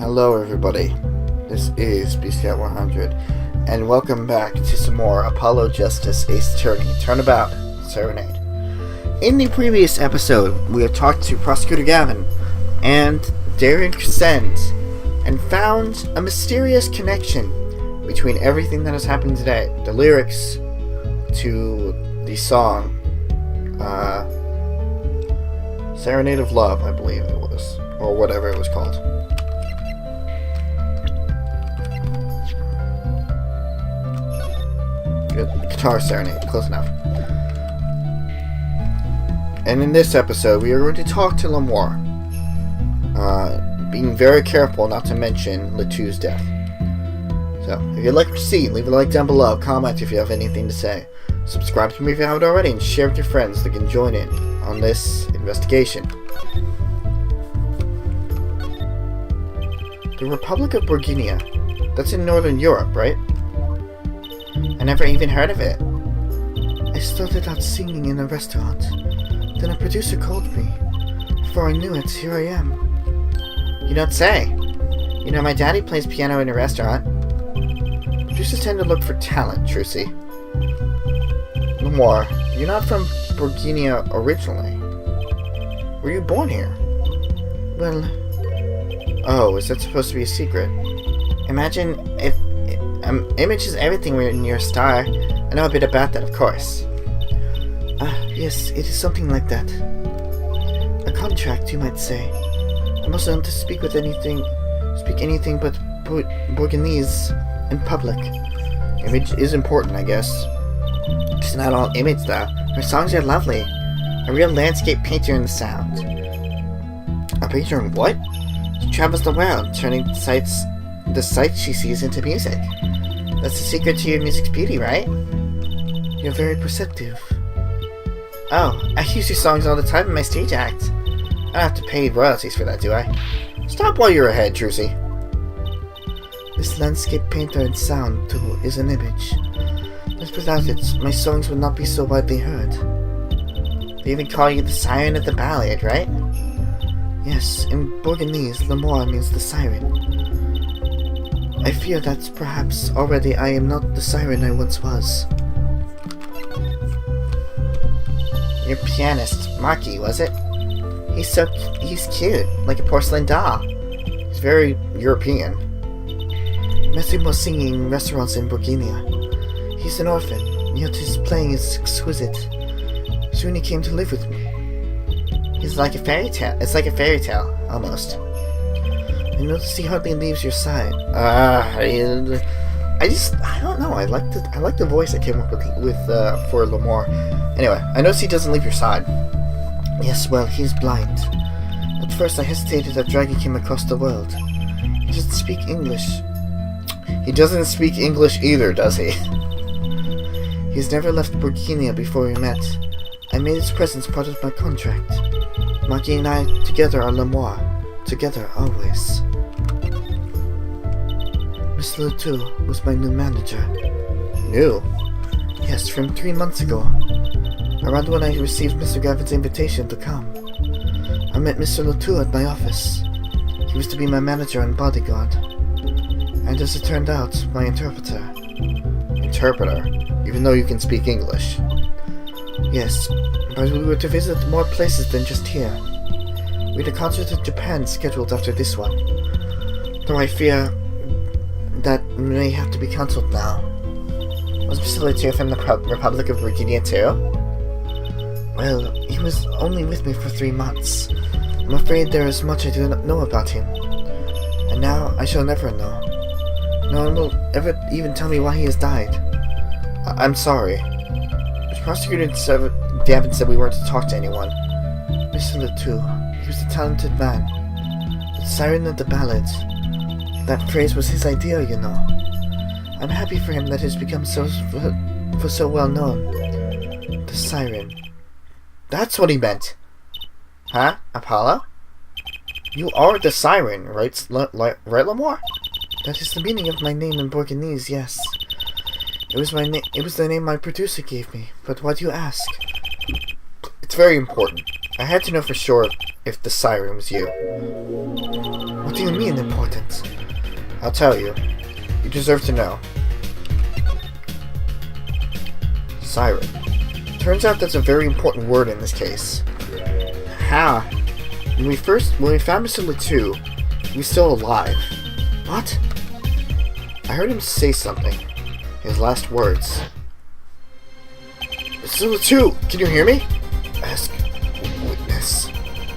Hello everybody, this is pt.100, and welcome back to some more Apollo Justice Ace Attorney Turnabout, Serenade. In the previous episode, we had talked to Prosecutor Gavin and Darren Crescent, and found a mysterious connection between everything that has happened today. The lyrics to the song, Serenade of Love, I believe it was, or whatever it was called. Guitar Serenade, close enough. And in this episode, we are going to talk to Lemoire, being very careful not to mention Latu's death. So, if you'd like to proceed, leave a like down below, comment if you have anything to say, subscribe to me if you haven't already, and share with your friends that can join in on this investigation. The Republic of Bourguignon, that's in Northern Europe, right? I never even heard of it. I started out singing in a restaurant. Then a producer called me. Before I knew it, here I am. You don't say. You know, my daddy plays piano in a restaurant. Producers tend to look for talent, Trucy. Lemoire, you're not from Bourguignon originally. Were you born here? Well... Oh, is that supposed to be a secret? Imagine if... image is everything when you're a star. I know a bit about that, of course. Yes, it is something like that. A contract, you might say. I'm also not to speak anything but Bourguignese in public. Image is important, I guess. It's not all image, though. Her songs are lovely. A real landscape painter in the sound. A painter in what? She travels the world, turning the sights she sees into music. That's the secret to your music's beauty, right? You're very perceptive. Oh, I use your songs all the time in my stage act. I don't have to pay royalties for that, do I? Stop while you're ahead, Trucy. This landscape painter and sound, too, is an image. But without it, my songs would not be so widely heard. They even call you the Siren of the Ballad, right? Yes, in Bourguignese, Lemoire means the Siren. I fear that perhaps already I am not the Siren I once was. Your pianist, Marky, was it? He's cute, like a porcelain doll. He's very European. Met him while singing in restaurants in Bourguignon. He's an orphan, yet his playing is exquisite. Soon he came to live with me. It's like a fairy tale, almost. I notice he hardly leaves your side. I don't know. I like the voice I came up with for Lemoire. Anyway, I notice he doesn't leave your side. Yes, well, he's blind. At first I hesitated at dragging him across the world. He doesn't speak English. He doesn't speak English either, does he? He's never left Bourguignon before we met. I made his presence part of my contract. Marky and I together are Lemoire. Together, always. Mr. Latu was my new manager. New? Yes, from 3 months ago. Around when I received Mr. Gavin's invitation to come. I met Mr. Latu at my office. He was to be my manager and bodyguard. And as it turned out, my interpreter. Interpreter? Even though you can speak English? Yes, but we were to visit more places than just here. We had a concert in Japan scheduled after this one. Though I fear that may have to be cancelled now. Was Mr. Latu from the Republic of Bourguignon too? Well, he was only with me for 3 months. I'm afraid there is much I do not know about him. And now I shall never know. No one will ever even tell me why he has died. I'm sorry. The prosecutor Gavin said we weren't to talk to anyone. Mr. Latu, he was a talented man. The Siren of the Ballad. That phrase was his idea, you know. I'm happy for him that he's become so well known. The Siren. That's what he meant. Huh? Apollo? You are the Siren, right, Lemoire? That is the meaning of my name in Bourguignese, yes. It was the name my producer gave me, but why do you ask? It's very important. I had to know for sure if the Siren was you. What do you mean important? I'll tell you. You deserve to know. Siren. Turns out that's a very important word in this case. Ha! When we found Mr. Latu, he was still alive. What? I heard him say something. His last words. Mr. Latu, can you hear me? Ask witness.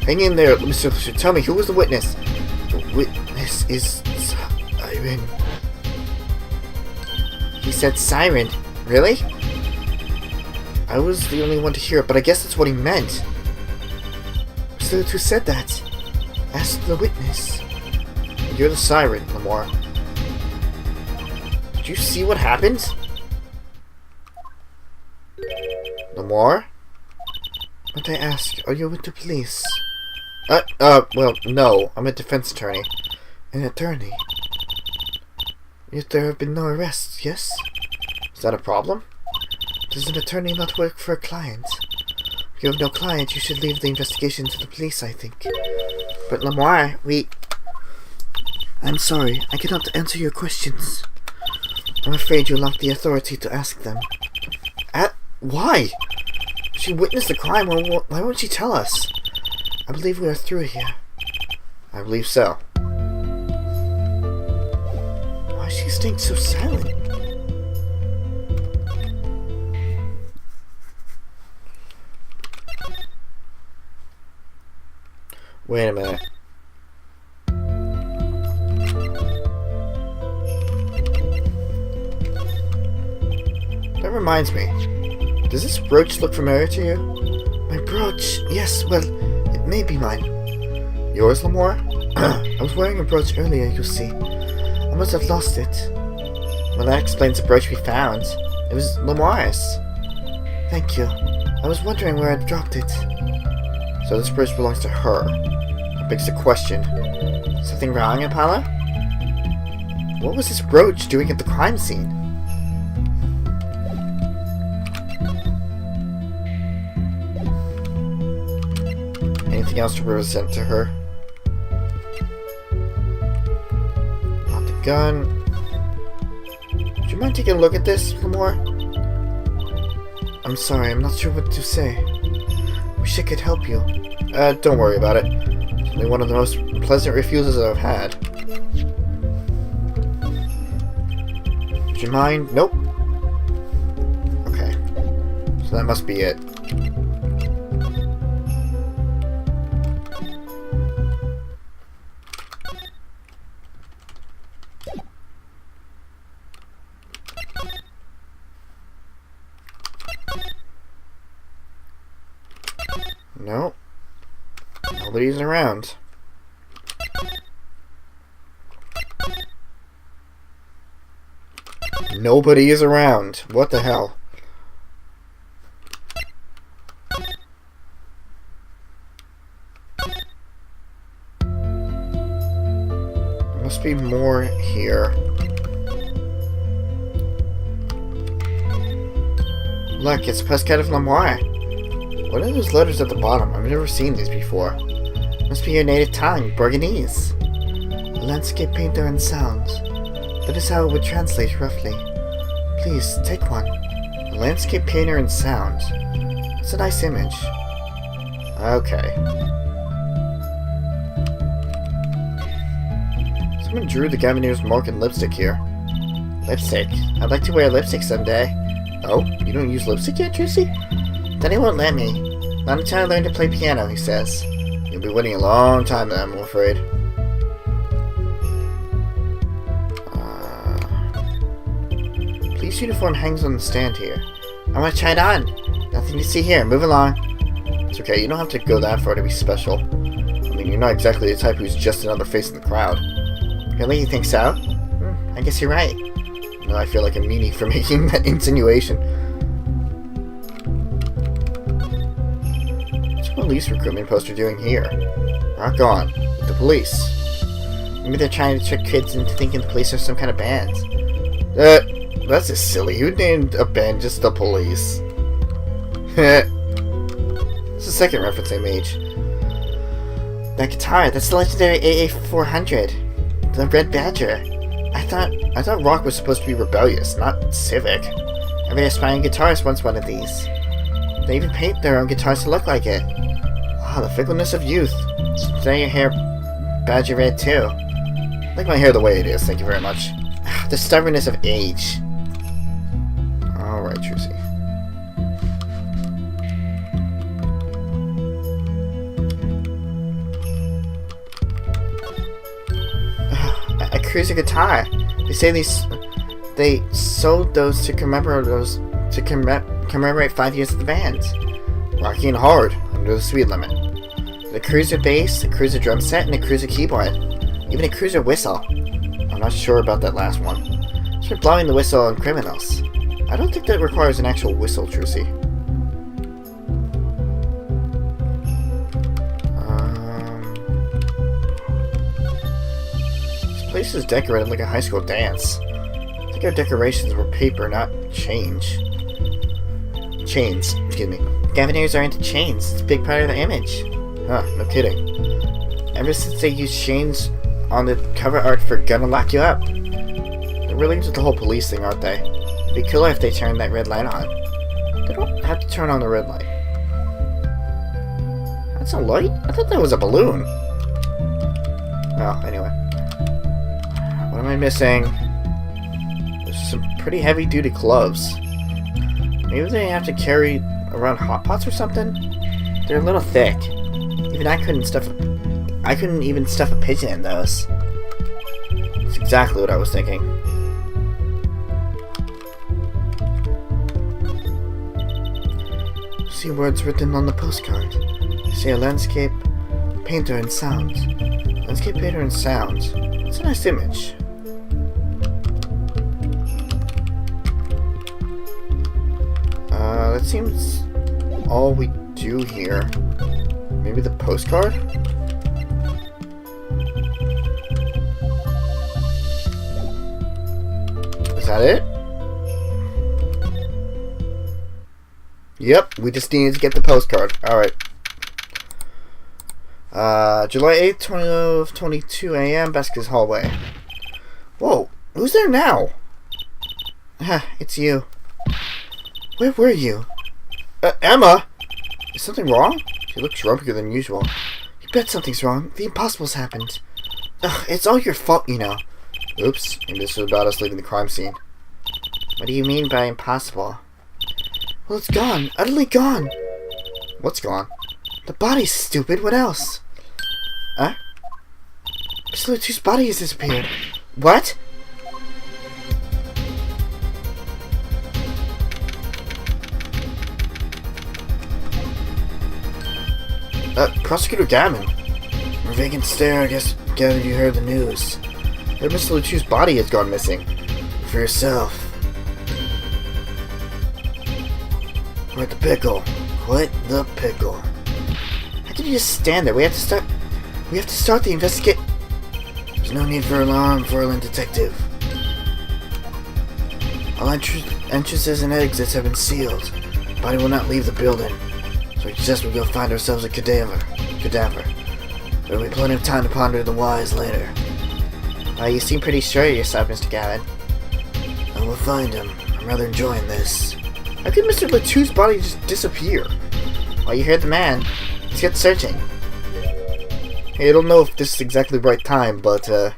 Hang in there, Mr. Latu. Tell me, who was the witness? The witness is Siren. He said Siren. Really? I was the only one to hear it, but I guess that's what he meant. Mr. Latu said that. Ask the witness. You're the Siren, Lamore. Did you see what happened? Lamore? But I ask, are you with the police? Well, no. I'm a defense attorney. An attorney? Yet there have been no arrests, yes? Is that a problem? Does an attorney not work for a client? If you have no client, you should leave the investigation to the police, I think. But Lamore, I'm sorry, I cannot answer your questions. I'm afraid you lack the authority to ask them. Why? She witnessed the crime, why won't she tell us? I believe we are through here. I believe so. Why is she staying so silent? Wait a minute. That reminds me. Does this brooch look familiar to you? My brooch? Yes, well, it may be mine. Yours, Lamore? I was wearing a brooch earlier, you see. I must have lost it. Well, that explains the brooch we found. It was Lamore's. Thank you. I was wondering where I'd dropped it. So this brooch belongs to her. That begs the question. Something wrong, Impala? What was this brooch doing at the crime scene? Anything else to present to her? Not the gun. Would you mind taking a look at this, Lamore? I'm sorry, I'm not sure what to say. Wish I could help you. Don't worry about it. It's only one of the most pleasant refusals I've had. Would you mind? Nope. Okay. So that must be it. No. Nobody's around. Nobody is around. What the hell? There must be more here. Look, it's Pescat of Lamore. What are those letters at the bottom? I've never seen these before. Must be your native tongue, Burgunese. A landscape painter and sound. That is how it would translate roughly. Please, take one. A landscape painter and sound. It's a nice image. Okay. Someone drew the Gavineer's mark in lipstick here. Lipstick? I'd like to wear lipstick someday. Oh? You don't use lipstick yet, Tracy? Then he won't let me. Not until I learn to play piano, he says. You'll be waiting a long time then, I'm afraid. Police uniform hangs on the stand here. I want to try it on. Nothing to see here. Move along. It's okay, you don't have to go that far to be special. I mean, you're not exactly the type who's just another face in the crowd. Really? You think so? I guess you're right. No, I feel like a meanie for making that insinuation. Police recruitment poster doing here? Rock on. With the police. Maybe they're trying to trick kids into thinking the police are some kind of band. That's just silly. Who named a band just the police? It's the second reference I made. That guitar, that's the legendary AA400. The Red Badger. I thought rock was supposed to be rebellious, not civic. Every aspiring guitarist wants one of these. They even paint their own guitars to look like it. Wow, the fickleness of youth. Dye your hair badger red too. I like my hair the way it is, thank you very much. The stubbornness of age. Alright, Trucy. A cruiser guitar. They say they sold those to commemorate 5 years of the band. Rocky and hard, under the speed limit. The cruiser bass, a cruiser drum set, and a cruiser keyboard. Even a cruiser whistle. I'm not sure about that last one. It's for blowing the whistle on criminals. I don't think that requires an actual whistle, Trucy. This place is decorated like a high school dance. I think our decorations were paper, not chains, excuse me. Gaviniers are into chains. It's a big part of their image. Huh, no kidding. Ever since they used chains on the cover art for Gonna Lock You Up. They're really into the whole police thing, aren't they? It'd be cooler if they turned that red light on. They don't have to turn on the red light. That's a light? I thought that was a balloon. Oh, anyway. What am I missing? There's some pretty heavy-duty gloves. Maybe they have to carry around hot pots or something? They're a little thick. Even I couldn't even stuff a pigeon in those. That's exactly what I was thinking. See words written on the postcard. They say a landscape painter and sound. Landscape painter and sound. It's a nice image. That seems all we do here. Maybe the postcard? Is that it? Yep, we just needed to get the postcard. Alright. July 8th, 12:22 a.m., Beska's hallway. Whoa, who's there now? It's you. Where were you? Emma! Is something wrong? You look drunker than usual. You bet something's wrong. The impossible's happened. Ugh, it's all your fault, you know. Oops, maybe this was about us leaving the crime scene. What do you mean by impossible? Well, it's gone. Utterly gone. What's gone? The body's stupid. What else? Huh? Mr. Latu's body has disappeared. What? Prosecutor Gammon. A vacant stare, I guess. Gathered you heard the news. Heard Mr. Latu's body has gone missing. For yourself. Quite the pickle. Quite the pickle. How can you just stand there? We have to start the investigate. There's no need for alarm, Verlin Detective. All entrances and exits have been sealed. The body will not leave the building. So I suggest we go find ourselves a cadaver. There will be plenty of time to ponder the whys later. You seem pretty sure of yourself, Mr. Gavin. I will find him. I'm rather enjoying this. How could Mr. Latu's body just disappear? Well, you heard the man. Let's get searching. Hey, I don't know if this is exactly the right time, but, yeah,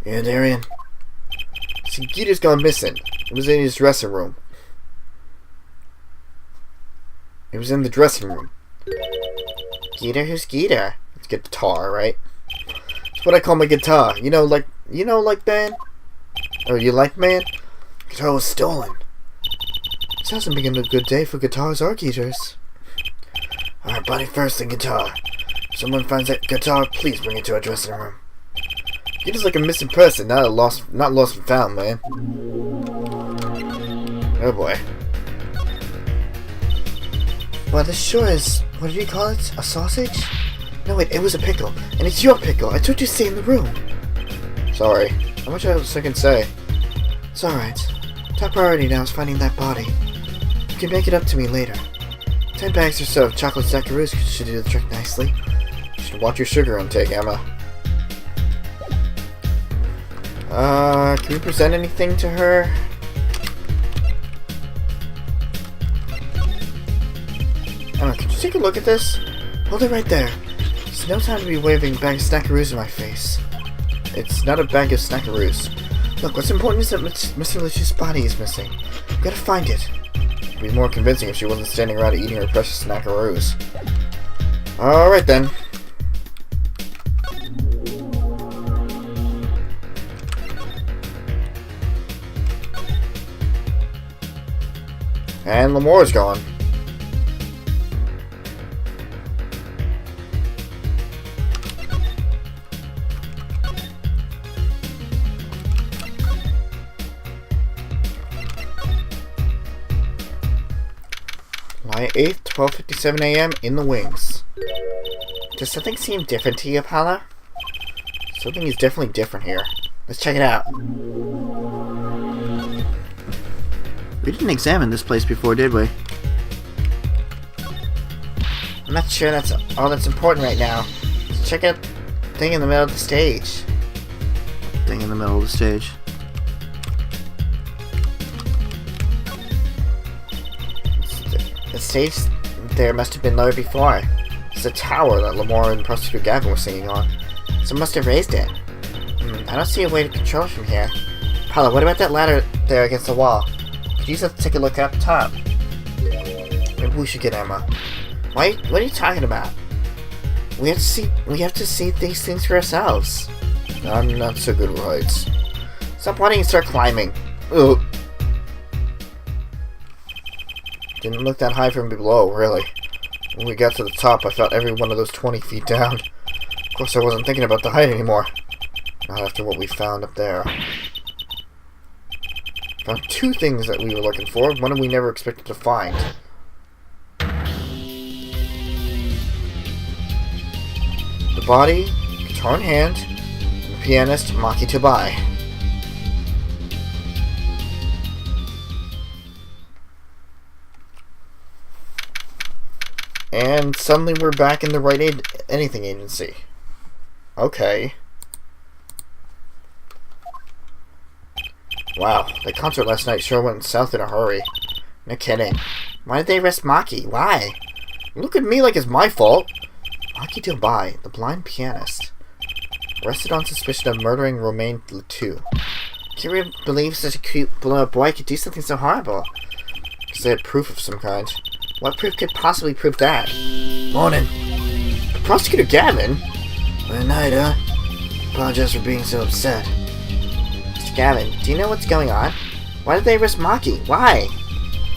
Darian. See, Geeter's gone missing. It was in his dressing room. It was in the dressing room. Geeter? Who's Geeter? It's guitar, right? It's what I call my guitar. You know, like man? Or you like man? Guitar was stolen. This hasn't been a good day for guitars or Geeters. Alright, body first, then guitar. If someone finds that guitar, please bring it to our dressing room. Geeter's like a missing person, not lost and found, man. Oh boy. Well, this sure is, what did you call it? A sausage? No, wait, it was a pickle. And it's your pickle. I told you to stay in the room. Sorry. How much else I can say? It's alright. Top priority now is finding that body. You can make it up to me later. 10 bags or so of chocolate Zaccharoos should do the trick nicely. You should Watch your sugar intake, Emma. Can we present anything to her? Emma, could you take a look at this? Hold it right there. It's no time to be waving a bag of snackaroos in my face. It's not a bag of snackaroos. Look, what's important is that Mr. Lucius' body is missing. We gotta find it. It'd be more convincing if she wasn't standing around eating her precious snackaroos. Alright then. And Lamore's gone. July 8th, 12:57 a.m. in the wings. Does something seem different to you, Apollo? Something is definitely different here. Let's check it out. We didn't examine this place before, did we? I'm not sure that's all that's important right now. Let's check out the thing in the middle of the stage. Thing in the middle of the stage. The stage there must have been lowered before. It's a tower that Lamore and Prosecutor Gavin were singing on. Someone must have raised it. I don't see a way to control it from here. Apollo, what about that ladder there against the wall? Could you just take a look up top? Maybe we should get Emma. What are you talking about? We have to see these things for ourselves. I'm not so good with heights. Stop wanting to start climbing. Ugh. Didn't look that high from below, really. When we got to the top, I felt every one of those 20 feet down. Of course, I wasn't thinking about the height anymore. Not after what we found up there. Found two things that we were looking for, one we never expected to find. The body, guitar in hand, and the pianist, Maki Tobai. And suddenly we're back in the Right Anything Agency. Okay. Wow, that concert last night sure went south in a hurry. No kidding. Why did they arrest Maki? Why? Look at me like it's my fault. Maki Tobai, the blind pianist. Arrested on suspicion of murdering Romain Letou. Can't really believe such a cute boy could do something so horrible. Because they had proof of some kind. What proof could possibly prove that? Morning. Prosecutor Gavin? Good night, huh? Apologize for being so upset. Mr. Gavin, do you know what's going on? Why did they arrest Maki? Why?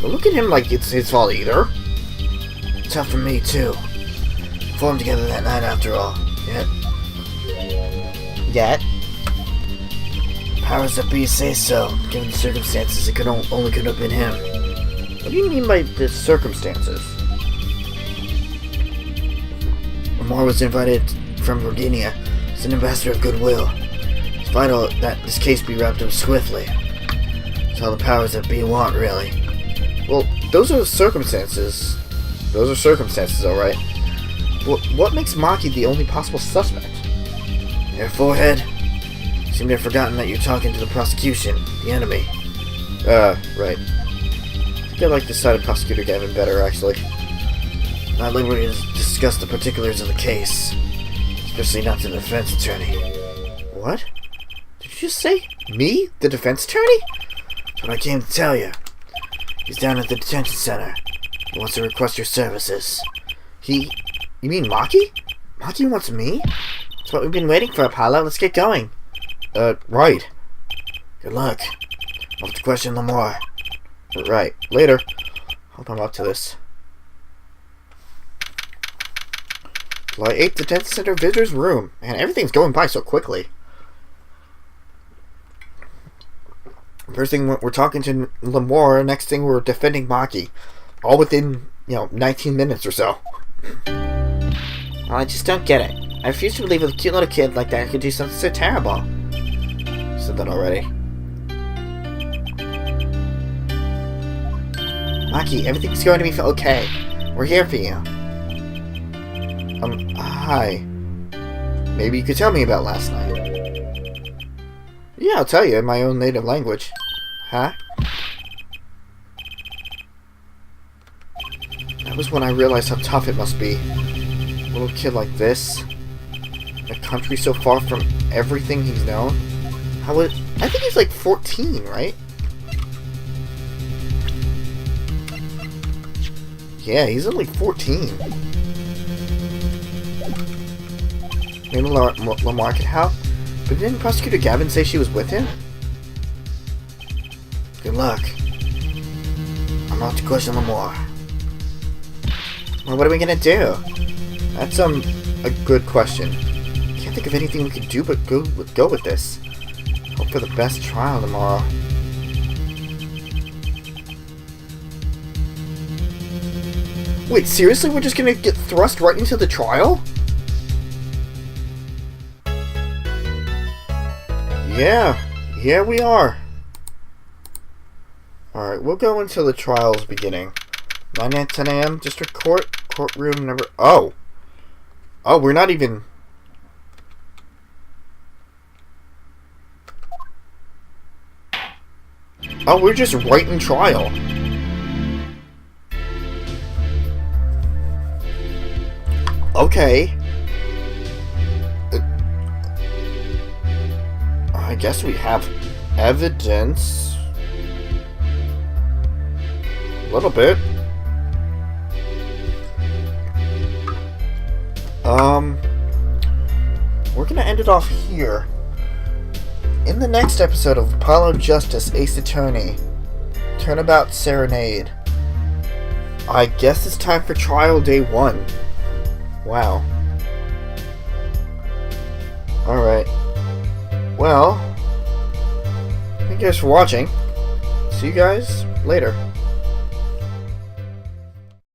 Don't look at him like it's his fault either. Tough for me, too. Formed together that night after all. Yet? Powers that be say so. Given the circumstances, it only could have been him. What do you mean by the circumstances? Lamore was invited from Virginia as an ambassador of goodwill. It's vital that this case be wrapped up swiftly. It's all the powers that be want, really. Well, those are circumstances. Those are circumstances, alright. What makes Maki the only possible suspect? Your forehead? Seem to have forgotten that you're talking to the prosecution, the enemy. Right. I like this side of Prosecutor Gavin better, actually. Not liberty to discuss the particulars of the case. Especially not to the defense attorney. What? Did you just say? Me? The defense attorney? That's what I came to tell you. He's down at the detention center. He wants to request your services. You mean Maki? Maki wants me? That's what we've been waiting for, Apollo. Let's get going. Right. Good luck. I'll have to question Lamore. Right. Later. Hope I'm up to this. July 8th, Detention Center Visitor's Room. Man, everything's going by so quickly. First thing, we're talking to Lamore. Next thing, we're defending Maki. All within, 19 minutes or so. Well, I just don't get it. I refuse to believe a cute little kid like that could do something so terrible. I said that already. Maki, everything's going to be okay. We're here for you. Hi. Maybe you could tell me about last night. Yeah, I'll tell you in my own native language. Huh? That was when I realized how tough it must be. A little kid like this. A country so far from everything he's known. I think he's like 14, right? Yeah, he's only 14. Maybe Lamar could help? But didn't Prosecutor Gavin say she was with him? Good luck. I'm out to question Lamar. Well, what are we gonna do? That's a good question. Can't think of anything we could do but go with this. Hope for the best trial tomorrow. Wait, seriously? We're just gonna get thrust right into the trial? Yeah, we are. Alright, we'll go until the trial's beginning. 9 at 10 a.m. District Court, courtroom number... Oh, we're not even... Oh, we're just right in trial. Okay. I guess we have evidence. A little bit. We're gonna end it off here. In the next episode of Apollo Justice Ace Attorney, Turnabout Serenade, I guess it's time for trial day 1. Wow. Alright. Well, thank you guys for watching. See you guys later.